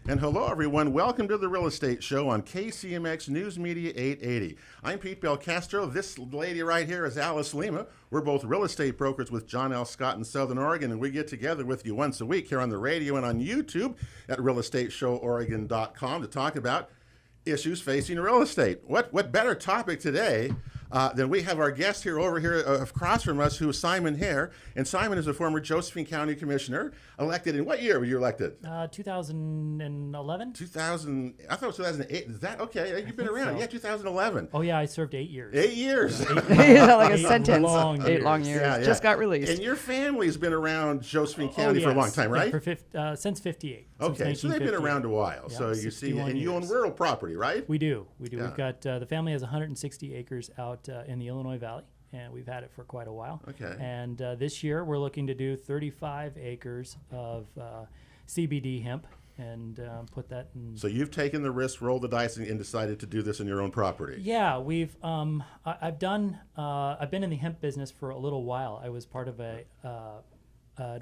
And hello, everyone. Welcome to the Real Estate Show on KCMX News Media 880. I'm Pete Belcastro. This lady right here is Alice Lema. We're both real estate brokers with John L. Scott in Southern Oregon, and we get together with you once a week here on the radio and on YouTube at realestateshoworegon.com to talk about issues facing real estate. What better topic today than we have our guest here across from us, who is Simon Hare. And Simon is a former Josephine County Commissioner, elected in what year were you elected? 2011. 2000. I thought it was 2008. Is that okay? You've been around. So. Yeah, 2011. Oh yeah, I served 8 years. 8 years. Like a sentence. Eight long years. Yeah. Just got released. And your family's been around Josephine County for a long time, right? Since 58. Okay, so they've been around a while. Yeah, so you see, and you own rural property, right? We do. Yeah. We've got the family has 160 acres out in the Illinois Valley, and we've had it for quite a while. Okay. And this year we're looking to do 35 acres of CBD hemp and put that in. So you've taken the risk, rolled the dice, and decided to do this on your own property. Yeah, we've. I've been in the hemp business for a little while. I was part of an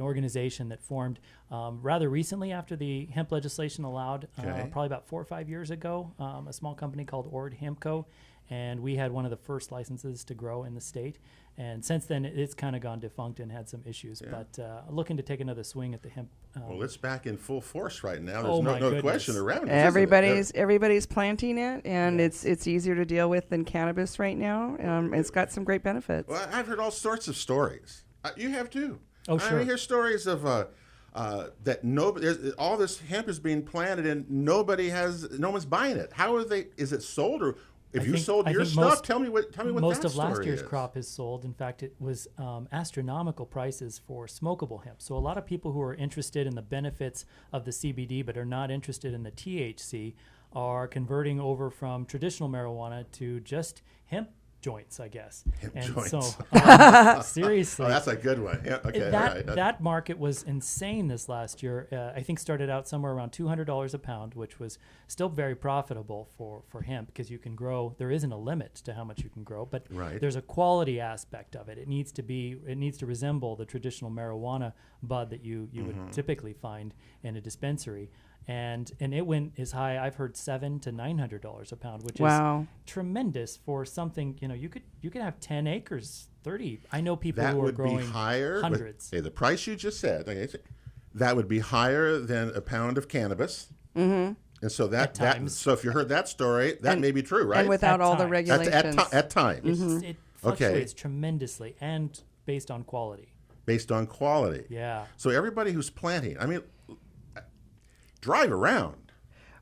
organization that formed rather recently after the hemp legislation allowed, probably about 4 or 5 years ago, a small company called Ord Hemp Co. And we had one of the first licenses to grow in the state. And since then, it's kind of gone defunct and had some issues. Yeah. But looking to take another swing at the hemp. Well, it's back in full force right now. There's no question around it. Everybody's planting it, and it's easier to deal with than cannabis right now. It's got some great benefits. Well, I've heard all sorts of stories. You have too. Oh, sure. I hear stories of that all this hemp is being planted and no one's buying it. How are they? Is it sold, or if you sold your stuff? Tell me what. Most of last year's crop is sold. In fact, it was astronomical prices for smokable hemp. So a lot of people who are interested in the benefits of the CBD but are not interested in the THC are converting over from traditional marijuana to just hemp joints, I guess. Joints. So seriously, that's a good one. Yeah, okay, that market was insane this last year. I think started out somewhere around $200 a pound, which was still very profitable for hemp because you can grow. There isn't a limit to how much you can grow, but there's a quality aspect of it. It needs to resemble the traditional marijuana bud that you would typically find in a dispensary. And it went as high, I've heard, $700 to $900 a pound, which is tremendous for something. You could have 10 acres, 30. I know people who are growing hundreds. The price you just said, that would be higher than a pound of cannabis. Mm-hmm. And so so if you heard that story, that may be true, right? And without all the regulations. At times. It fluctuates tremendously and based on quality. Based on quality. Yeah. So everybody who's planting, drive around.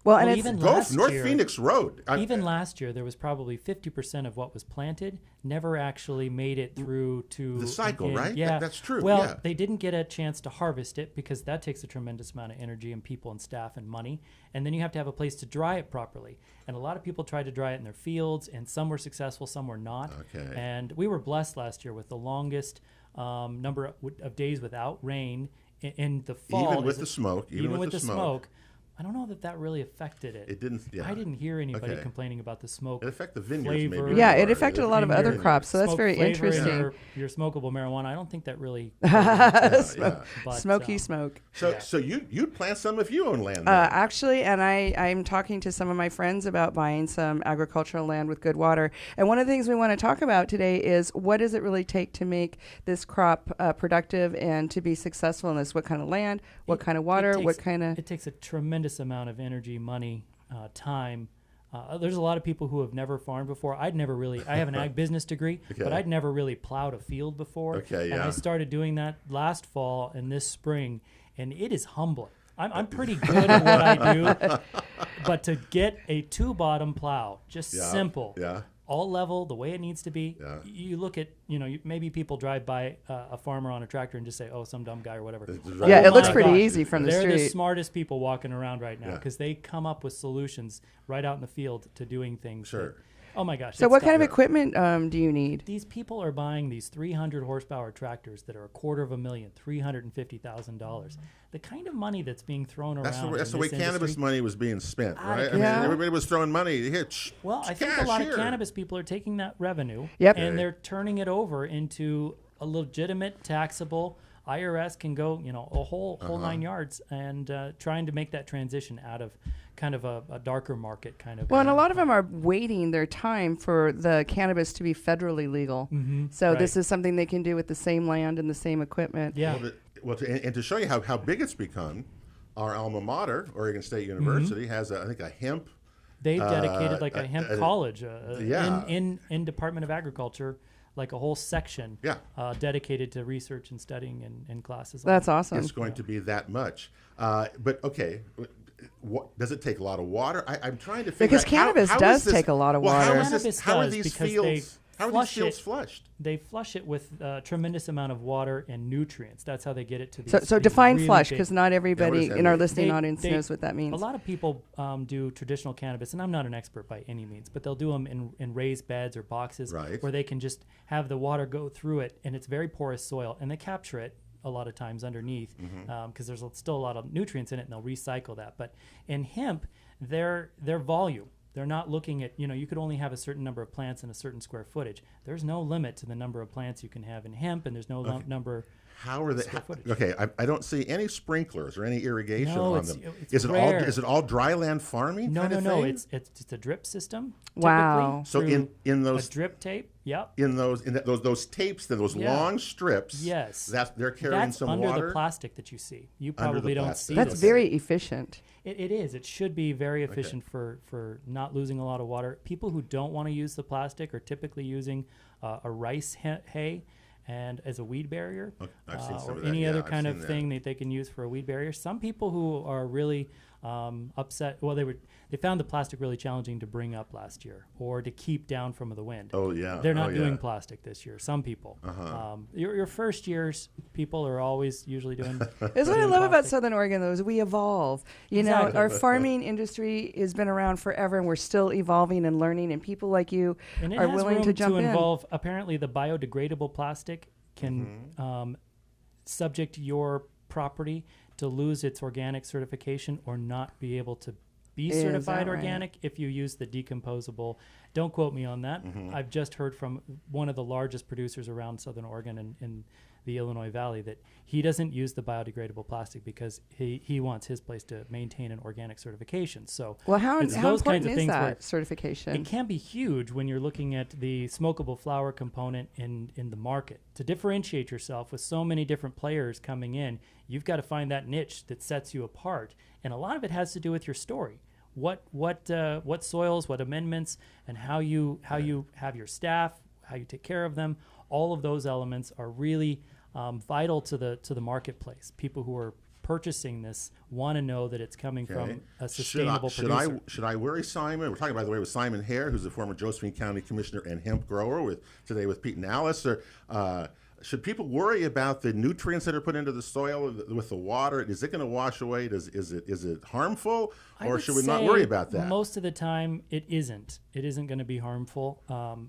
Well, and even go North Phoenix Road. Even last year, there was probably 50% of what was planted never actually made it through to the cycle, right? Yeah, that's true. Well, they didn't get a chance to harvest it because that takes a tremendous amount of energy and people and staff and money, and then you have to have a place to dry it properly. And a lot of people tried to dry it in their fields, and some were successful, some were not. Okay. And we were blessed last year with the longest number of days without rain in the fall. Even with the smoke. Even with the smoke. I don't know that really affected it. It didn't. Yeah. I didn't hear anybody complaining about the smoke. It affected the vineyards, flavor. maybe. Yeah, it affected a lot of other crops, so that's very interesting. Your smokable marijuana, I don't think that really. Smoky smoke. So you'd plant some if you own land. Actually, and I'm talking to some of my friends about buying some agricultural land with good water. And one of the things we want to talk about today is what does it really take to make this crop productive and to be successful in this? What kind of land? What kind of water? It takes a tremendous amount of energy, money, time. There's a lot of people who have never farmed before. I have an ag business degree, but I'd never really plowed a field before. And I started doing that last fall and this spring, and it is humbling. I'm pretty good at what I do, but to get a 2-bottom plow, just simple, all level, the way it needs to be. Yeah. You look at, maybe people drive by a farmer on a tractor and just say, oh, some dumb guy or whatever. Yeah, it looks pretty easy from the street. They're the smartest people walking around right now because they come up with solutions right out in the field to doing things. Sure. Oh my gosh. So what kind of equipment do you need? These people are buying these 300 horsepower tractors that are $250,000, $350,000. The kind of money that's being thrown around. That's the way cannabis money was being spent, right? Everybody was throwing money here. Well, I think a lot of cannabis people are taking that revenue and they're turning it over into a legitimate taxable IRS can go, a whole 9 yards, and trying to make that transition out of kind of a darker market kind of. Well, and a lot of them are waiting their time for the cannabis to be federally legal. So this is something they can do with the same land and the same equipment. Yeah. And to show you how big it's become, our alma mater, Oregon State University, has I think a hemp. They've dedicated like a hemp college in Department of Agriculture, like a whole section dedicated to research and studying and classes. That's awesome. It's going to be that much. But okay, does it take a lot of water? I'm trying to figure because out cannabis does take a lot of water. How are these fields flushed? They flush it with a tremendous amount of water and nutrients. That's how they get it to these. So define really flush, because not everybody in our listening audience knows what that means. A lot of people do traditional cannabis, and I'm not an expert by any means, but they'll do them in raised beds or boxes where they can just have the water go through it, and it's very porous soil, and they capture it a lot of times underneath because there's still a lot of nutrients in it, and they'll recycle that. But in hemp, their volume. They're not looking at, you could only have a certain number of plants in a certain square footage. There's no limit to the number of plants you can have in hemp, and there's no number. How are they? I don't see any sprinklers or any irrigation on them. Is it all dry land farming? No. It's a drip system. Wow. So in those a drip tape. Yep. In those tapes, those long strips. Yes. They're carrying some under water. The plastic that you see. You probably don't see. That's very efficient. It is. It should be very efficient for not losing a lot of water. People who don't want to use the plastic are typically using a rice hay and as a weed barrier, or any other kind of thing that they can use for a weed barrier. Some people who are really upset. Well, they found the plastic really challenging to bring up last year or to keep down from the wind. Oh yeah, they're not doing plastic this year. Some people. Your first years, people are always usually doing. That's what I love about Southern Oregon, though, is we evolve. Know, our farming industry has been around forever, and we're still evolving and learning. And people like you are willing to jump in. Apparently, the biodegradable plastic can subject your property to lose its organic certification or not be able to be certified organic if you use the decomposable. Don't quote me on that. I've just heard from one of the largest producers around Southern Oregon and in the Illinois Valley that he doesn't use the biodegradable plastic because he wants his place to maintain an organic certification. So how important is that certification? It can be huge when you're looking at the smokable flower component in the market. To differentiate yourself with so many different players coming in, you've got to find that niche that sets you apart. And a lot of it has to do with your story. What soils, what amendments, and how you have your staff, how you take care of them. All of those elements are really vital to the marketplace. People who are purchasing this want to know that it's coming from a sustainable producer. Should I worry Simon? We're talking, by the way, with Simon Hare, who's the former Josephine County Commissioner and hemp grower, today with Pete and Alice. Should people worry about the nutrients that are put into the soil with the water? Is it going to wash away? Is it harmful, or should we not worry about that? Most of the time, it isn't. It isn't going to be harmful.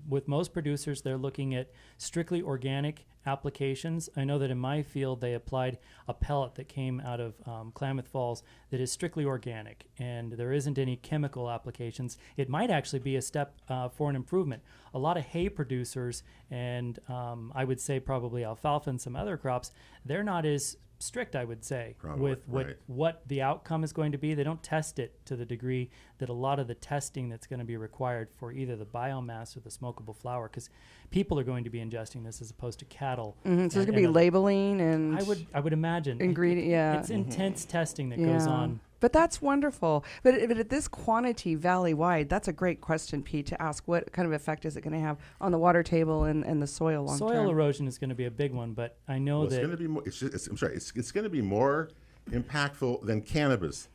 With most producers, they're looking at strictly organic applications. I know that in my field, they applied a pellet that came out of Klamath Falls that is strictly organic, and there isn't any chemical applications. It might actually be a step for an improvement. A lot of hay producers, and I would say probably alfalfa and some other crops, they're not as strict, I would say, with what the outcome is going to be. They don't test it to the degree that a lot of the testing that's going to be required for either the biomass or the smokable flower, because people are going to be ingesting this as opposed to cattle. So there's going to be labeling and I would imagine ingredient. It's intense testing that goes on. But that's wonderful. But at this quantity valley-wide, that's a great question, Pete, to ask what kind of effect is it going to have on the water table and the soil long term? Soil erosion is going to be a big one, but I know that... It's going to be more, it's going to be more impactful than cannabis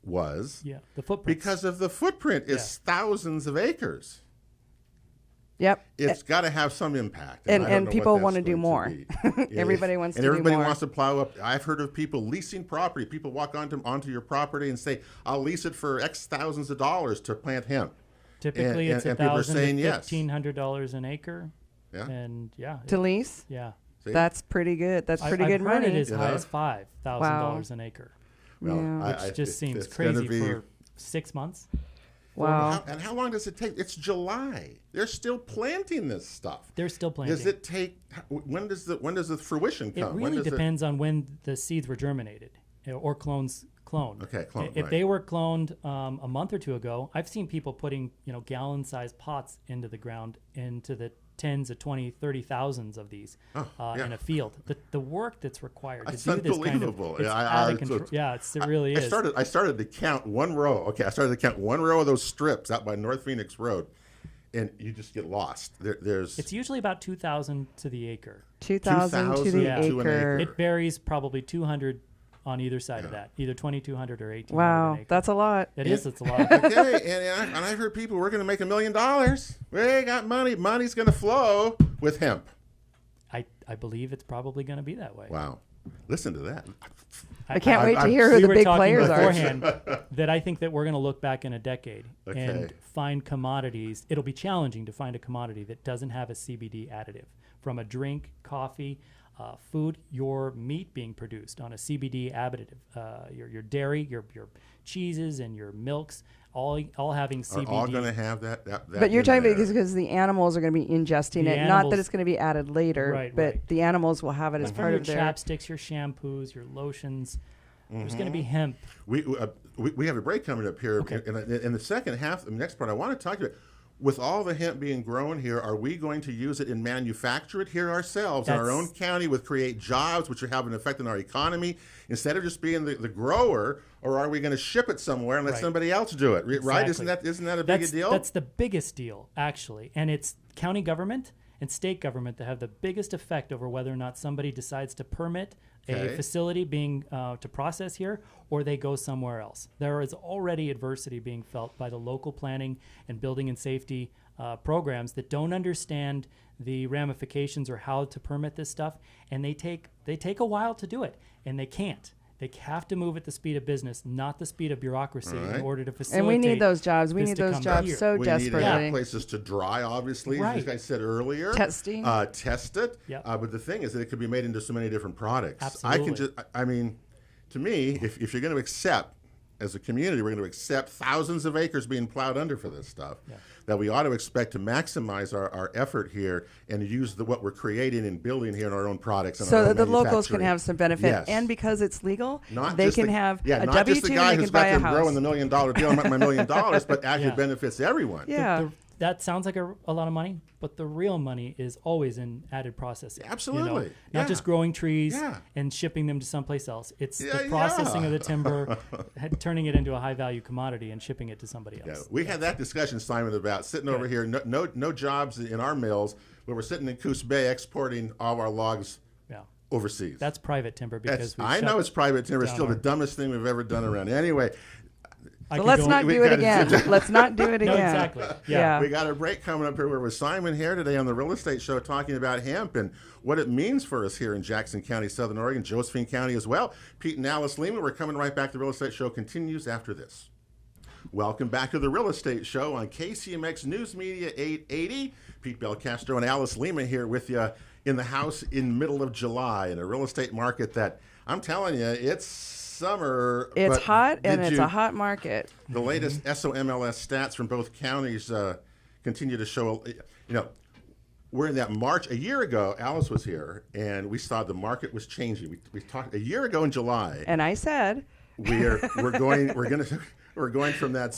was. Yeah, the footprint. Because of the footprint is thousands of acres. Yep. It's got to have some impact. And people want to do more. Everybody wants to do more. And everybody wants to plow up. I've heard of people leasing property. People walk onto your property and say, I'll lease it for X thousands of dollars to plant hemp. Typically, it's $1,000 to $1,500 an acre. Yeah. And to lease? Yeah. See? That's pretty good. That's pretty good money. I've heard it as high as $5,000 an acre. Well, which just seems crazy for 6 months. Wow. And how long does it take? It's July. They're still planting this stuff. They're still planting. Does it take? When does the fruition come? It really depends on when the seeds were germinated or cloned. Okay, cloned. If they were cloned a month or two ago, I've seen people putting gallon-sized pots into the ground, into the tens of 20, 30 thousands of these in a field. The work that's required to do this kind of, it's out of control. It really is. I started to count one row. Okay, I started to count one row of those strips out by North Phoenix Road, and you just get lost. It's usually about 2,000 to the acre. 2,000 to the acre. It varies probably 200 on either side of that, either 2,200 or 1,800. Wow, that's a lot. It's a lot. Okay, and I've heard people, we're going to make $1 million. We got money. Money's going to flow with hemp. I believe it's probably going to be that way. Wow. Listen to that. I can't wait to hear who the big players are. That I think that we're going to look back in a decade and find commodities. It'll be challenging to find a commodity that doesn't have a CBD additive. From a drink, coffee, food, your meat being produced on a CBD additive, your dairy, your cheeses and your milks, all having CBD. Are all going to have that but you're talking about because the animals are going to be ingesting it, not that it's going to be added later, but the animals will have it as part of their chapsticks, your shampoos, your lotions. There's going to be hemp. We have a break coming up here. Okay. In the second half, the next part, I want to talk about. With all the hemp being grown here, are we going to use it and manufacture it here ourselves in our own county with create jobs, which will have an effect on our economy, instead of just being the grower, or are we going to ship it somewhere and let somebody else do it? Exactly. Right? Isn't that a big deal? That's the biggest deal, actually. And it's county government and state government that have the biggest effect over whether or not somebody decides to permit a facility being to process here, or they go somewhere else. There is already adversity being felt by the local planning and building and safety programs that don't understand the ramifications or how to permit this stuff, and they take a while to do it, and they can't. They have to move at the speed of business, not the speed of bureaucry, in order to facilitate. And we need those jobs. We need those jobs so desperately. We need places to dry, obviously, as you guys said earlier. Testing. Test it. Yep. But the thing is that it could be made into so many different products. Absolutely. To me, if you're going to accept, as a community, we're going to accept thousands of acres being plowed under for this stuff, that we ought to expect to maximize our effort here and use what we're creating and building here in our own products. And so that the locals can have some benefit. And because it's legal, they can have a not W-2 just the guy who's got to grow in the $1 million deal and my $1 million, but actually benefits everyone. Yeah. That sounds like a lot of money, but the real money is always in added processing. Absolutely. Not just growing trees and shipping them to someplace else. It's the processing of the timber, turning it into a high-value commodity and shipping it to somebody else. Yeah. We had that discussion, Simon, about sitting over here, no jobs in our mills, but we're sitting in Coos Bay exporting all our logs overseas. That's private timber because I know it's private timber. It's still the dumbest thing we've ever done around. Anyway. So let's not do it again. Let's not do it again. No, exactly. Yeah. We got a break coming up here. We're with Simon Hare today on the Real Estate Show talking about hemp and what it means for us here in Jackson County, Southern Oregon, Josephine County as well. Pete and Alice Lema, we're coming right back. The Real Estate Show continues after this. Welcome back to the Real Estate Show on KCMX News Media 880. Pete Belcastro and Alice Lema here with you in the house in the middle of July in a real estate market that I'm telling you, it's summer. It's hot, and it's a hot market. The latest SOMLS stats from both counties continue to show, we're in that March. A year ago, Alice was here, and we saw the market was changing. We talked a year ago in July. And I said, we're going from that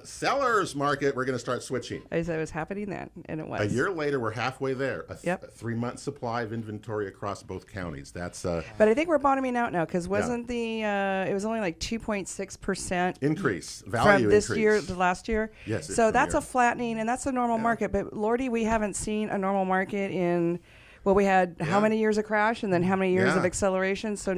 seller's market, we're going to start switching. I said it was happening then, and it was. A year later, we're halfway there. A 3-month supply of inventory across both counties. That's. But I think we're bottoming out now because wasn't it was only like 2.6% increase value from this increase. year to last year. Yes. So that's a flattening, and that's a normal market. But Lordy, we haven't seen a normal market in. Well, we had how many years of crash, and then how many years of acceleration? So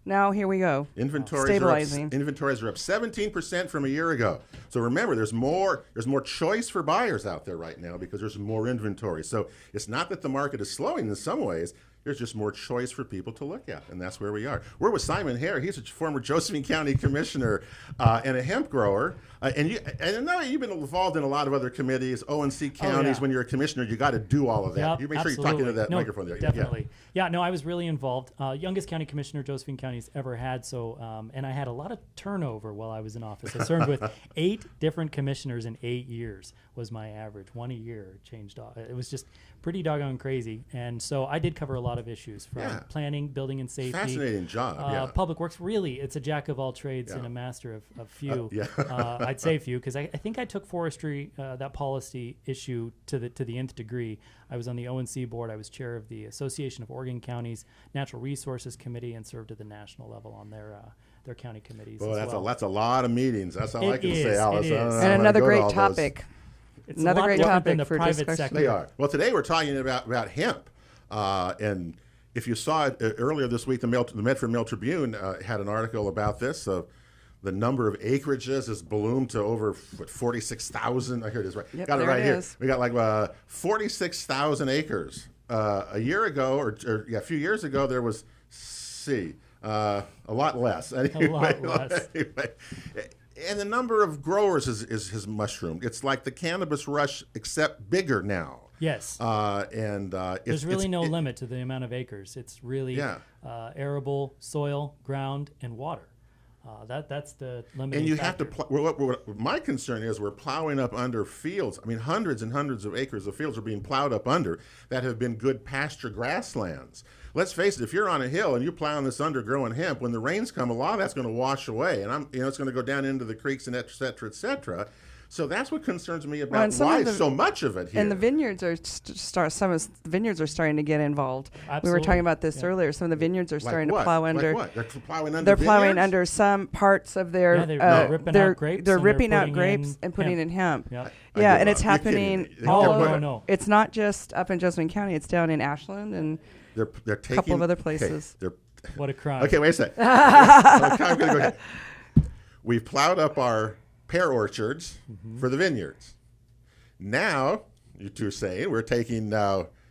now here we go. Inventories are up 17% from a year ago. So remember, there's more choice for buyers out there right now because there's more inventory. So it's not that the market is slowing in some ways. there's just more choice for people to look at, and that's where we are. We're with Simon Hare. He's a former Josephine County Commissioner and a hemp grower. And I know you've been involved in a lot of other committees, O&C counties. When you're a commissioner, you got to do all of that. Yep, you make sure absolutely. you're talking to that microphone there. Definitely. Yeah, no, I was really involved. Youngest county commissioner Josephine County's ever had. So, and I had a lot of turnover while I was in office. I served with 8 different commissioners in 8 years was my average. 1 a year changed. It was just pretty doggone crazy. And so I did cover a lot of issues from planning, building and safety. Fascinating job. Public works, really, it's a jack of all trades and a master of few. I'd say few, because I think I took forestry, that policy issue to the nth degree. I was on the O&C board. I was chair of the Association of Oregon Counties Natural Resources Committee and served at the national level on their county committees. Well, as well. that's a lot of meetings. That's all I can say, Alice. And another great topic. It's another great topic the for private discussion. sector. They are. Well, today we're talking about hemp. And if you saw it earlier this week, the Medford Mail Tribune had an article about this. The number of acreages has ballooned to over 46,000. Here it is, right? Yep, got it right here. is. We got like 46,000 acres. A year ago, or a few years ago, there was, a lot less. Anyway, A lot less. Anyway. And the number of growers has mushroomed. It's like the cannabis rush, except bigger now. Yes. There's really no limit to the amount of acres. It's really arable soil, ground, and water. That's the limiting And you factor. have to what my concern is we're plowing up under fields. I mean, hundreds and hundreds of acres of fields are being plowed up under that have been good pasture grasslands. Let's face it, if you're on a hill and you're plowing this under growing hemp, when the rains come, a lot of that's going to wash away. And it's going to go down into the creeks and et cetera, et cetera. So that's what concerns me about why so much of it here. And the vineyards are some of the vineyards are starting to get involved. Absolutely. We were talking about this earlier. Some of the vineyards are starting to plow under. Like what? They're plowing under. They're plowing vineyards? under some parts of their. they're ripping out grapes. They're and ripping they're out grapes and putting in hemp. Yep. Yeah, and give it's up. You're kidding happening me. all No, over. no. It's not just up in Josephine County. It's down in Ashland and They're taking, a couple of other places. Okay, What a crime. okay, wait a second. I'm going to go ahead. We've plowed up our pear orchards for the vineyards. Now, you two are saying we're taking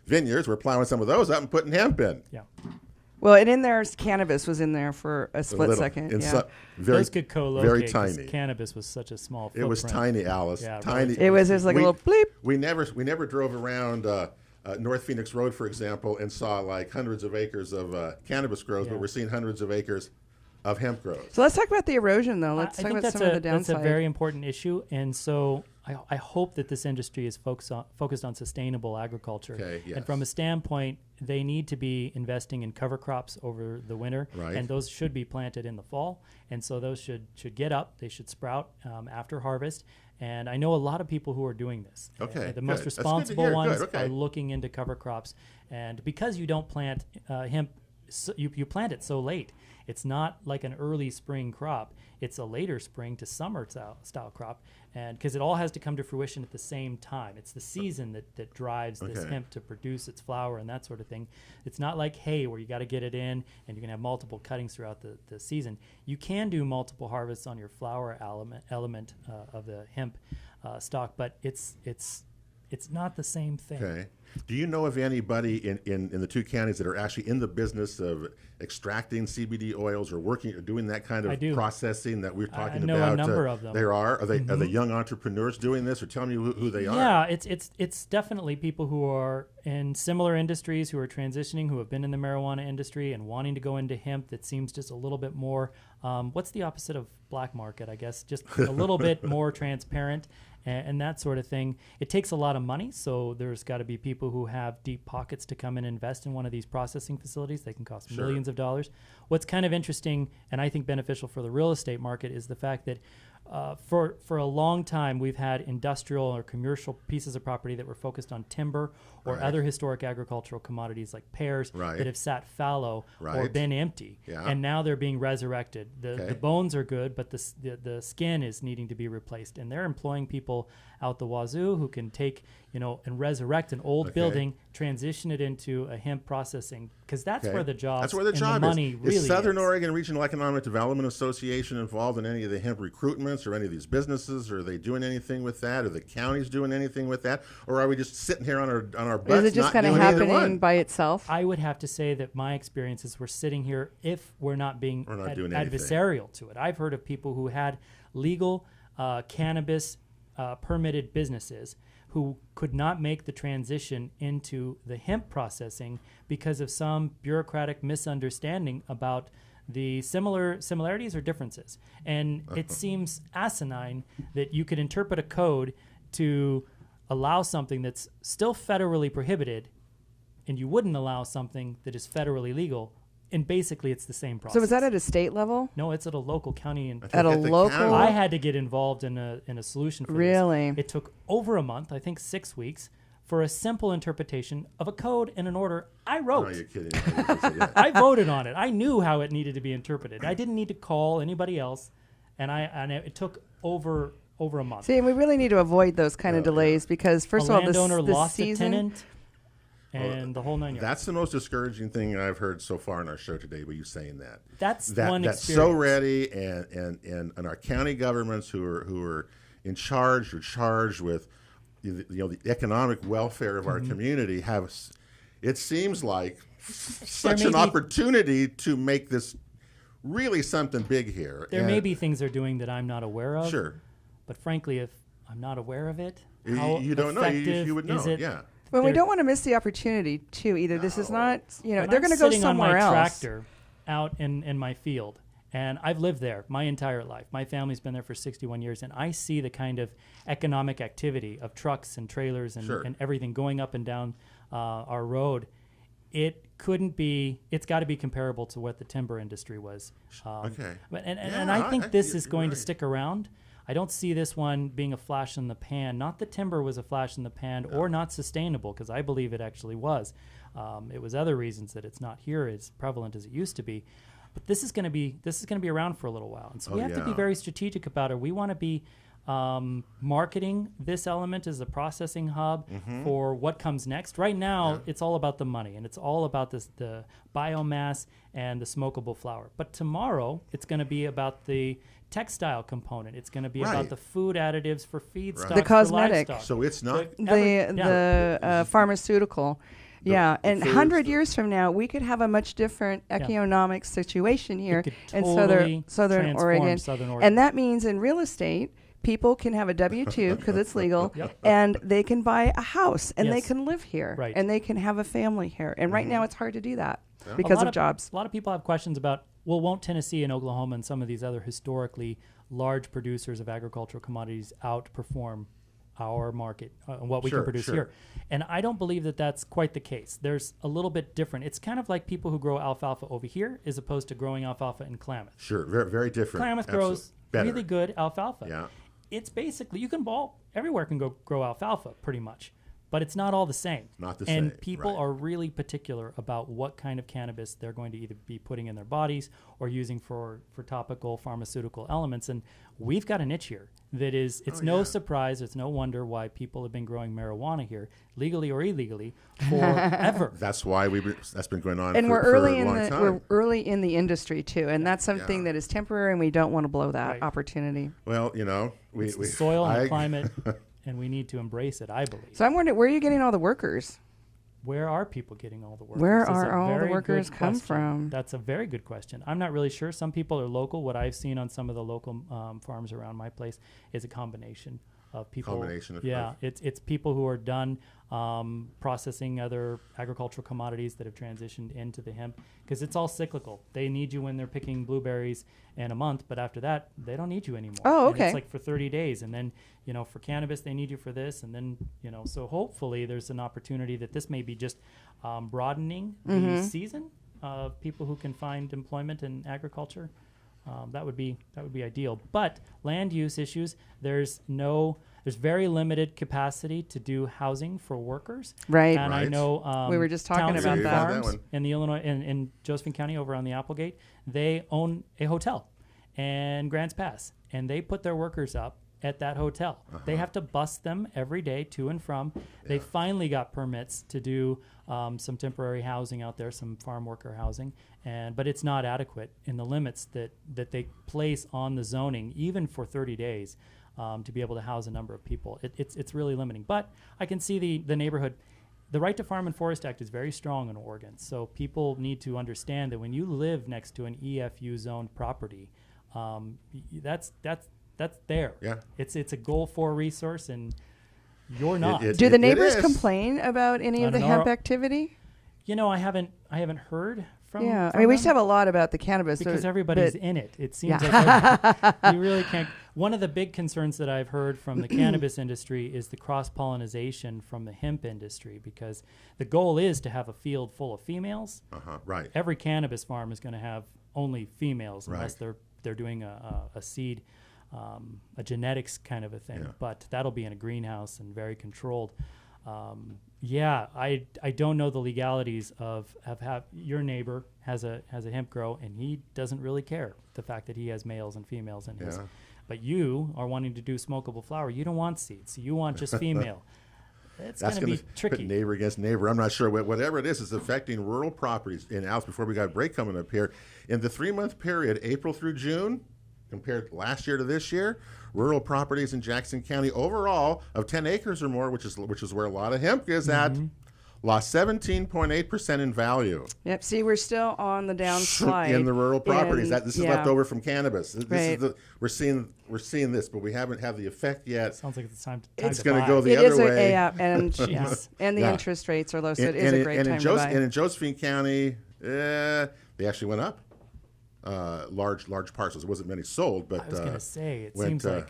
vineyards, we're plowing some of those up and putting hemp in. Yeah. well, and in there, cannabis was in there for a split second. Yeah. Those could co-locate. Very tiny. Cannabis was such a small footprint. It was tiny, Alice. Yeah, tiny. really. It was like a little bleep. We never drove around North Phoenix Road, for example, and saw like hundreds of acres of cannabis grows, but we're seeing hundreds of acres of hemp grows. So let's talk about the erosion, though. Let's I talk think about that's some of the downside. That's a very important issue, and so I hope that this industry is focused on sustainable agriculture. Okay, yes. And from a standpoint, they need to be investing in cover crops over the winter, Right. and those should be planted in the fall. And so those should get up. They should sprout after harvest. And I know a lot of people who are doing this. Okay, The good. most That's good to responsible hear. ones Good, okay. are looking into cover crops. And because you don't plant hemp, you plant it so late. It's not like an early spring crop. It's a later spring to summer style crop, and because it all has to come to fruition at the same time. It's the season that drives this hemp to produce its flower and that sort of thing. It's not like hay where you got to get it in and you can have multiple cuttings throughout the season. You can do multiple harvests on your flower element of the hemp stock, but it's not the same thing. Okay. Do you know of anybody in the two counties that are actually in the business of extracting CBD oils or working or doing that kind of processing that we're talking about? I know a number of them. There are. Are they young entrepreneurs doing this, or tell me who they are? Yeah, it's definitely people who are in similar industries, who are transitioning, who have been in the marijuana industry and wanting to go into hemp that seems just a little bit more, what's the opposite of black market, I guess? Just a little bit more transparent and that sort of thing. It takes a lot of money, so there's got to be people who have deep pockets to come and invest in one of these processing facilities. They can cost millions of dollars. What's kind of interesting and I think beneficial for the real estate market is the fact that for a long time, we've had industrial or commercial pieces of property that were focused on timber or other historic agricultural commodities like pears that have sat fallow or been empty. Yeah. And now they're being resurrected. The bones are good, but the skin is needing to be replaced. And they're employing people out the wazoo who can take and resurrect an old building, transition it into a hemp processing, because that's where the jobs, that's where the and job the money is. really Is Southern is. Oregon Regional Economic Development Association involved in any of the hemp recruitments or any of these businesses? Are they doing anything with that? Are the counties doing anything with that? Or are we just sitting here on our butts? Is it just kind of happening by itself? I would have to say that my experience is we're sitting here if we're not being doing adversarial to it. I've heard of people who had legal cannabis permitted businesses who could not make the transition into the hemp processing because of some bureaucratic misunderstanding about the similarities or differences. And it seems asinine that you could interpret a code to allow something that's still federally prohibited, and you wouldn't allow something that is federally legal. And basically, it's the same process. So is that at a state level? No, it's at a local county. At a local? I had to get involved in a solution for Really? this. It took over a month, I think 6 weeks, for a simple interpretation of a code and an order I wrote. No, you're kidding. I voted on it. I knew how it needed to be interpreted. I didn't need to call anybody else, and it took over a month. See, and we really need to avoid those kind of delays because, first of all, landowner this lost season, a tenant. And the whole 9 yards. That's the most discouraging thing I've heard so far in our show today, with you saying that. That's one that's experience. so ready, and our county governments who are in charge or charged with the economic welfare of our community have, it seems like, such an opportunity to make this really something big here. There may be things they're doing that I'm not aware of. Sure. But frankly, if I'm not aware of it, you don't know. You would know. Is it? Yeah. Well, we don't want to miss the opportunity, too, either. No. This is not, they're going to go somewhere else. I'm sitting on my tractor out in my field, and I've lived there my entire life. My family's been there for 61 years, and I see the kind of economic activity of trucks and trailers and everything going up and down our road. It couldn't be, it's got to be comparable to what the timber industry was. And I think this is going to stick around. I don't see this one being a flash in the pan. Not that timber was a flash in the pan or not sustainable, because I believe it actually was. It was other reasons that it's not here as prevalent as it used to be. But this is going to be around for a little while, and so we have to be very strategic about it. We want to be marketing this element as a processing hub for what comes next. Right now, it's all about the money, and it's all about the biomass and the smokable flower. But tomorrow, it's going to be about the textile component. It's going to be about the food additives for feedstock, the cosmetic. for livestock. So it's not the pharmaceutical. And 100 years from now, we could have a much different economic situation here in Southern Oregon. And that means in real estate, people can have a W-2 because it's legal, and they can buy a house, and they can live here, and they can have a family here. And right now, it's hard to do that because of jobs. A lot of people have questions about, well, won't Tennessee and Oklahoma and some of these other historically large producers of agricultural commodities outperform our market, what we can produce here? And I don't believe that that's quite the case. There's a little bit different. It's kind of like people who grow alfalfa over here as opposed to growing alfalfa in Klamath. Sure, very, very different. Klamath grows really good alfalfa. Yeah. It's basically, everywhere can grow alfalfa pretty much, but it's not all the same. Not the same. And people are really particular about what kind of cannabis they're going to either be putting in their bodies or using for topical pharmaceutical elements. And we've got a niche here that is, it's no surprise, it's no wonder why people have been growing marijuana here, legally or illegally, forever. That's why that's been going on and for we're early a long time. We're early in the industry, too, and that's something that is temporary, and we don't want to blow that opportunity. Well, it's the soil and the climate, and we need to embrace it, I believe. So I'm wondering, where are you getting all the workers? Where are people getting all the workers? Where are all the workers come from? That's a very good question. I'm not really sure. Some people are local. What I've seen on some of the local farms around my place is a combination of people. It's people who are done processing other agricultural commodities that have transitioned into the hemp, because it's all cyclical. They need you when they're picking blueberries in a month, but after that, they don't need you anymore. Oh, okay. And it's like for 30 days, and then for cannabis, they need you for this, and then so hopefully there's an opportunity that this may be just broadening the season of people who can find employment in agriculture. That would be ideal. But land use issues, there's very limited capacity to do housing for workers. Right. And I know we were just talking about that. Farms in the Illinois in Josephine County over on the Applegate, they own a hotel in Grants Pass, and they put their workers up at that hotel. They have to bus them every day to and from. They finally got permits to do some temporary housing out there, some farm worker housing, but it's not adequate in the limits that they place on the zoning, even for 30 days, to be able to house a number of people. It's really limiting. But I can see the neighborhood. The Right to Farm and Forest Act is very strong in Oregon, so people need to understand that when you live next to an EFU zoned property, that's there. Yeah. It's a Goal 4 resource, and you're not. Do the neighbors complain about any of the hemp activity? You know, I haven't heard from. Yeah, from I mean, we them used to have a lot about the cannabis because everybody's in it. It seems yeah. like you really can't. One of the big concerns that I've heard from the cannabis industry is the cross-pollination from the hemp industry, because the goal is to have a field full of females. Right. Every cannabis farm is going to have only females unless Right. they're doing a seed, a genetics kind of a thing. Yeah. But that'll be in a greenhouse and very controlled. I don't know the legalities of your neighbor has a hemp grow, and he doesn't really care the fact that he has males and females in his. But you are wanting to do smokable flower. You don't want seeds. You want just female. It's going to be tricky. Put neighbor against neighbor. I'm not sure. Whatever it is affecting rural properties. And Alice, before we got a break coming up here, in the 3-month period, April through June, compared last year to this year, rural properties in Jackson County overall of 10 acres or more, which is where a lot of hemp is at, lost 17.8% in value. Yep. See, we're still on the downslide in the rural properties. This is left over from cannabis. Right. We're seeing this, but we haven't had the effect yet. Sounds like it's time It's to going to buy. go the other way. And the interest rates are low, so it is a great time to buy. And in Josephine County, they actually went up. Large parcels. There wasn't many sold, but I was going to say it seems like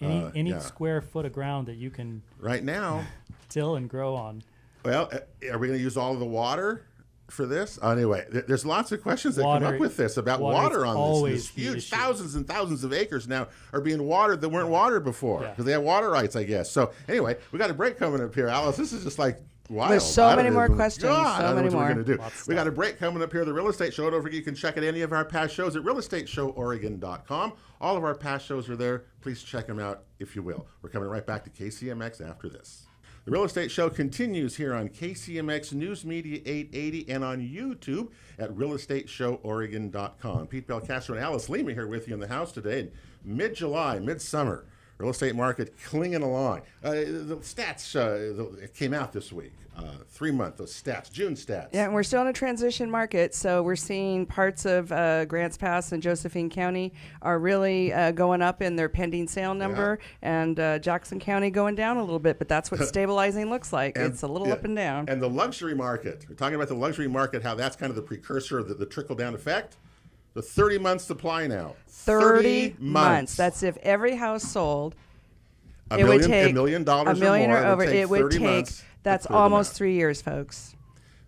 any square foot of ground that you can right now till and grow on. Well, are we going to use all of the water for this? Anyway, there's lots of questions that come up with this about water on this. Huge thousands and thousands of acres now are being watered that weren't watered before because they have water rights, I guess. So anyway, we got a break coming up here, Alice. This is just like wild. There's so many more questions. So many more. We're do. We got a break coming up here. The Real Estate Show. Don't forget you can check out any of our past shows at realestateshoworegon.com. All of our past shows are there. Please check them out if you will. We're coming right back to KCMX after this. The Real Estate Show continues here on KCMX News Media 880 and on YouTube at realestateshoworegon.com. Pete Belcastro and Alice Lema here with you in the house today. Mid-July, midsummer, real estate market clinging along. The stats it came out this week. 3-month, those stats, June stats. Yeah, and we're still in a transition market, so we're seeing parts of Grants Pass and Josephine County are really going up in their pending sale number, and Jackson County going down a little bit, but that's what stabilizing looks like. It's a little up and down. And the luxury market, we're talking about the luxury market, how that's kind of the precursor of the trickle-down effect. The 30-month supply now. 30 months. That's if every house sold. $1 million or more. It would take 30 months. That's almost 3 years, folks.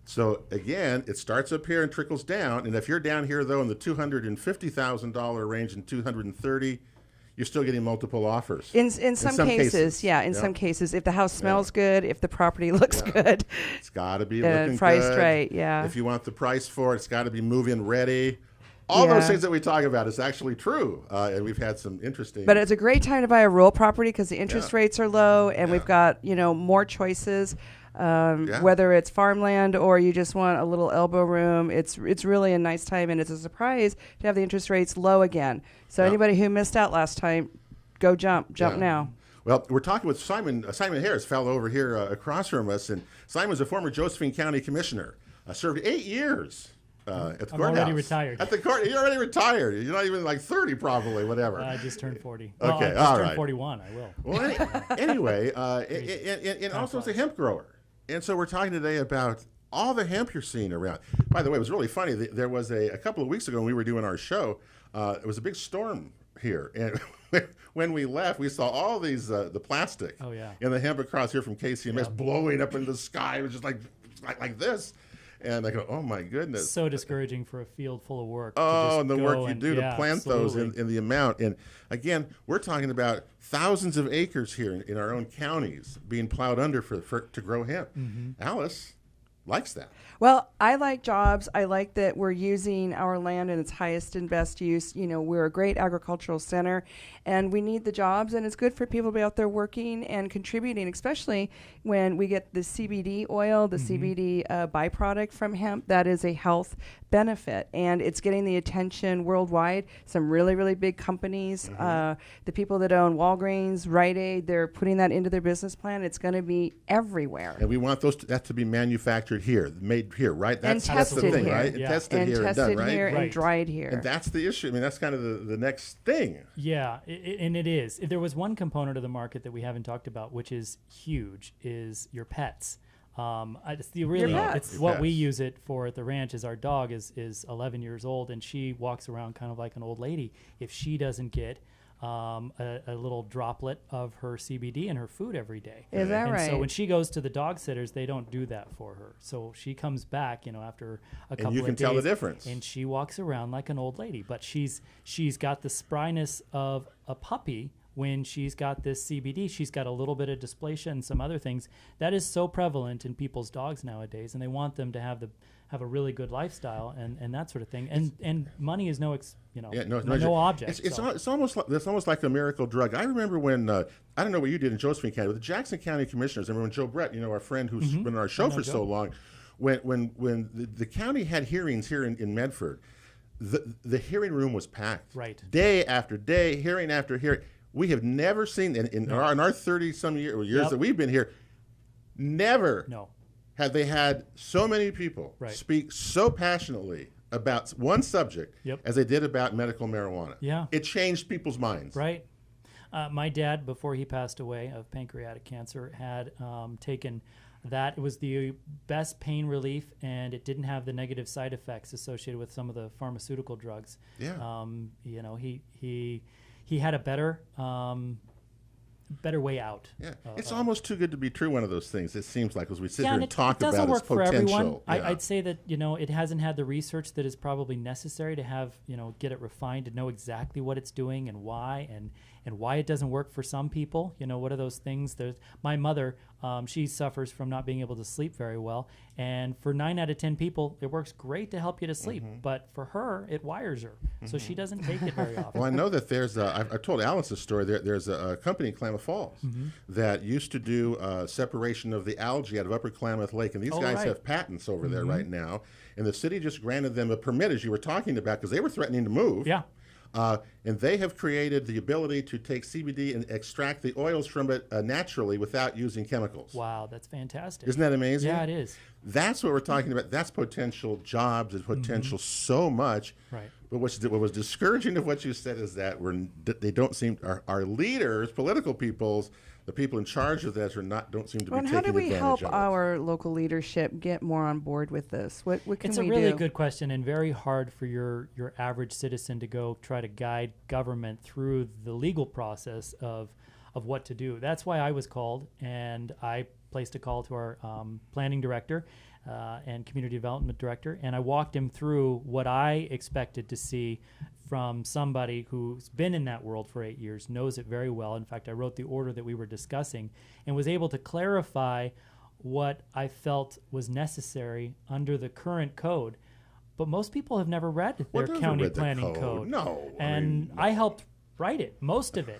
So again, it starts up here and trickles down. And if you're down here though in the $250,000 range and $230,000, you're still getting multiple offers. In some cases, some cases, if the house smells good, if the property looks good, it's got to be looking priced good. Right. Yeah. If you want the price for it, it's got to be move-in ready. All those things that we talk about is actually true, and we've had some interesting. But it's a great time to buy a rural property because the interest rates are low, and we've got more choices. Whether it's farmland or you just want a little elbow room, it's really a nice time, and it's a surprise to have the interest rates low again. So anybody who missed out last time, go jump now. Well, we're talking with Simon Hare, fellow over here across from us, and Simon's a former Josephine County commissioner. Served 8 years. At the courthouse. Already retired. At the court, you're already retired. You're not even like 30, probably, whatever. I just turned 40. Okay, well, I just turned 41. I will. Well, anyway, and also it's a hemp grower, and so we're talking today about all the hemp you're seeing around. By the way, it was really funny. There was a couple of weeks ago when we were doing our show. It was a big storm here, and when we left, we saw all these the plastic in the hemp across here from KCMS blowing up into the sky. It was just like this. And I go, oh my goodness! So discouraging for a field full of work. Oh, and the work you do to plant those in the amount. And again, we're talking about thousands of acres here in our own counties being plowed under to grow hemp. Alice, likes that. Well, I like jobs. I like that we're using our land in its highest and best use. You know, we're a great agricultural center, and we need the jobs, and it's good for people to be out there working and contributing, especially when we get the CBD oil, the CBD byproduct from hemp. That is a health benefit, and it's getting the attention worldwide. Some really, really big companies, the people that own Walgreens, Rite Aid, they're putting that into their business plan. It's going to be everywhere. And we want that to be manufactured here, made here, right? That's the thing, here. right? Yeah. Tested here and done, right? And dried here. And that's the issue. I mean, that's kind of the next thing. Yeah, and it is. There was one component of the market that we haven't talked about, which is huge, is your pets. It's what we use it for at the ranch. Is our dog is 11 years old, and she walks around kind of like an old lady. If she doesn't get a little droplet of her CBD in her food every day. Is that and right? So when she goes to the dog sitters, they don't do that for her. So she comes back, after a couple of days. And you can tell the difference. And she walks around like an old lady. But she's got the spryness of a puppy. When she's got this CBD, she's got a little bit of dysplasia and some other things. That is so prevalent in people's dogs nowadays, and they want them to have a really good lifestyle and that sort of thing. And money is no object. It's almost like a miracle drug. I remember when I don't know what you did in Josephine County with the Jackson County Commissioners. I remember when Joe Brett, our friend who's been on our show for so long, when the county had hearings here in Medford, the hearing room was packed. Right. Day after day, hearing after hearing. We have never seen in our 30-some years that we've been here, never have they had so many people speak so passionately about one subject as they did about medical marijuana. Yeah. It changed people's minds. Right. My dad, before he passed away of pancreatic cancer, had taken that. It was the best pain relief, and it didn't have the negative side effects associated with some of the pharmaceutical drugs. Yeah. He had a better way out. Yeah, it's almost too good to be true. One of those things. It seems like as we sit here and talk about its potential. It doesn't work for everyone. Yeah. I'd say that it hasn't had the research that is probably necessary to have get it refined to know exactly what it's doing and why and why it doesn't work for some people. What are those things? There's my mother. She suffers from not being able to sleep very well, and for 9 out of 10 people, it works great to help you to sleep. But for her, it wires her, so she doesn't take it very often. Well, I know that there's. I've told Alice this story. There's a company in Klamath Falls that used to do separation of the algae out of Upper Klamath Lake, and these guys have patents over there right now. And the city just granted them a permit, as you were talking about, because they were threatening to move. Yeah. And they have created the ability to take CBD and extract the oils from it naturally without using chemicals. Wow, that's fantastic. Isn't that amazing? Yeah, it is. That's what we're talking about. That's potential jobs and potential so much. Right. But what was discouraging of what you said is that they don't seem, our leaders, political peoples, the people in charge of this don't seem to be taking advantage of it. How do we help our local leadership get more on board with this? What can we do? It's a really good question, and very hard for your average citizen to go try to guide government through the legal process of what to do. That's why I was called, and I placed a call to our planning director and community development director, and I walked him through what I expected to see from somebody who's been in that world for 8 years, knows it very well. In fact, I wrote the order that we were discussing and was able to clarify what I felt was necessary under the current code. But most people have never read their county planning code. No. I helped write it, most of it.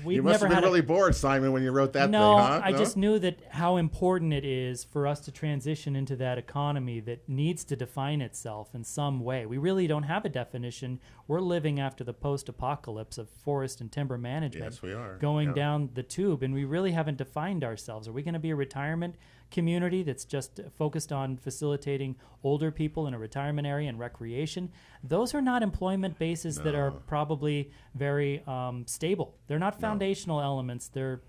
You must have been really bored, Simon, when you wrote that thing, huh? No, I just knew that how important it is for us to transition into that economy that needs to define itself in some way. We really don't have a definition. We're living after the post-apocalypse of forest and timber management. Yes, we are. Going down the tube, and we really haven't defined ourselves. Are we going to be a retirement community that's just focused on facilitating older people in a retirement area and recreation? Those are not employment bases that are probably very stable. They're not foundational elements. They're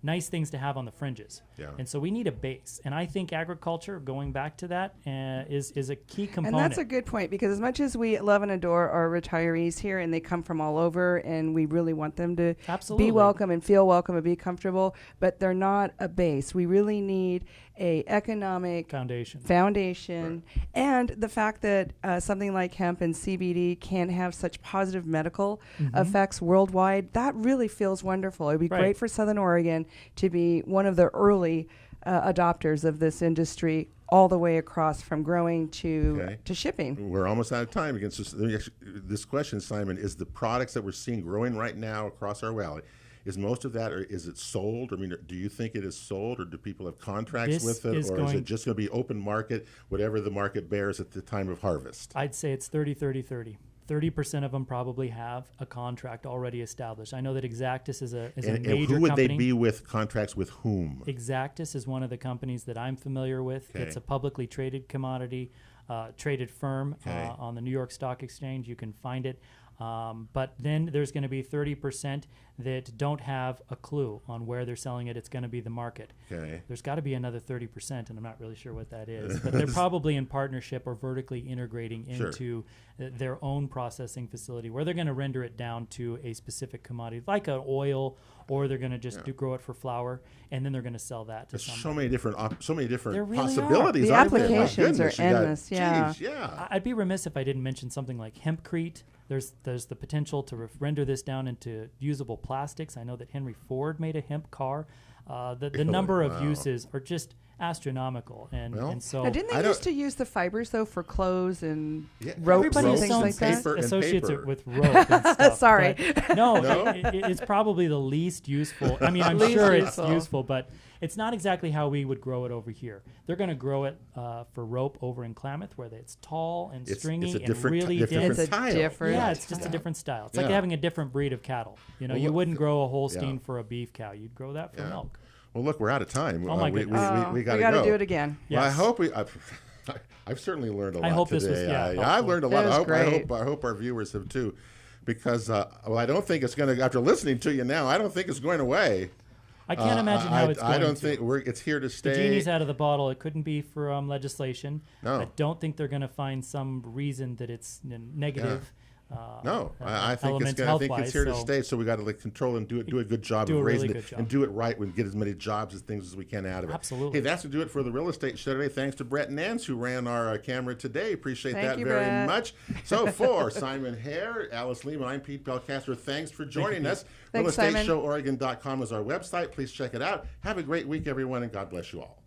nice things to have on the fringes. Yeah. And so we need a base. And I think agriculture, going back to that, is a key component. And that's a good point, because as much as we love and adore our retirees here, and they come from all over, and we really want them to be welcome and feel welcome and be comfortable, but they're not a base. We really need a economic foundation, and the fact that something like hemp and CBD can have such positive medical effects worldwide, that really feels wonderful. It would be great for Southern Oregon to be one of the early adopters of this industry all the way across from growing to shipping. We're almost out of time. Again, so this question, Simon, is the products that we're seeing growing right now across our valley, is most of that, or is it sold? I mean, do you think it is sold, or do people have contracts with it, or is it just going to be open market, whatever the market bears at the time of harvest? I'd say it's 30-30-30. 30% of them probably have a contract already established. I know that Exactus is a major company. And who would they be with, contracts with whom? Exactus is one of the companies that I'm familiar with. Okay. It's a publicly traded commodity, traded firm on the New York Stock Exchange. You can find it. But then there's going to be 30% that don't have a clue on where they're selling it. It's going to be the market. Okay. There's got to be another 30%, and I'm not really sure what that is. But they're probably in partnership or vertically integrating into their own processing facility where they're going to render it down to a specific commodity, like an oil, or they're going to just grow it for flour, and then they're going to sell that to somebody. So many different There really possibilities. The applications are Goodness, endless. Geez, I'd be remiss if I didn't mention something like hempcrete. There's the potential to render this down into usable plastics. I know that Henry Ford made a hemp car. The number of uses are just astronomical, and so. Now, didn't they used to use the fibers though for clothes and ropes and things like that? Associates it with rope and stuff. Sorry, no, it's probably the least useful. I mean, I'm sure it's useful, but it's not exactly how we would grow it over here. They're going to grow it for rope over in Klamath, where it's tall and stringy and really dense. It's a different. Yeah, it's just a different style. It's like having a different breed of cattle. You know, you wouldn't grow a Holstein for a beef cow. You'd grow that for milk. Well, look, we're out of time. Oh my goodness. We got to go. Do it again. Well, I hope I've certainly learned a lot today. This was I've learned a lot. I hope our viewers have too, because I don't think it's going to. After listening to you now, I don't think it's going away. I can't imagine how it's going. I don't think it's here to stay. The genie's out of the bottle. It couldn't be for legislation. No. I don't think they're going to find some reason that it's negative. I think it's here to stay. So we got to control and do a good job of raising it and do it right. We get as many jobs and things as we can out of it. Absolutely. Hey, that's to do it for the real estate show today. Thanks to Brett Nance who ran our camera today. Appreciate Thank that you, very Brett. much. So for Simon Hare, Alice Lema, I'm Pete Belcastro. Thanks for joining us. Thanks, Simon. RealEstateShowOregon.com is our website. Please check it out. Have a great week, everyone, and God bless you all.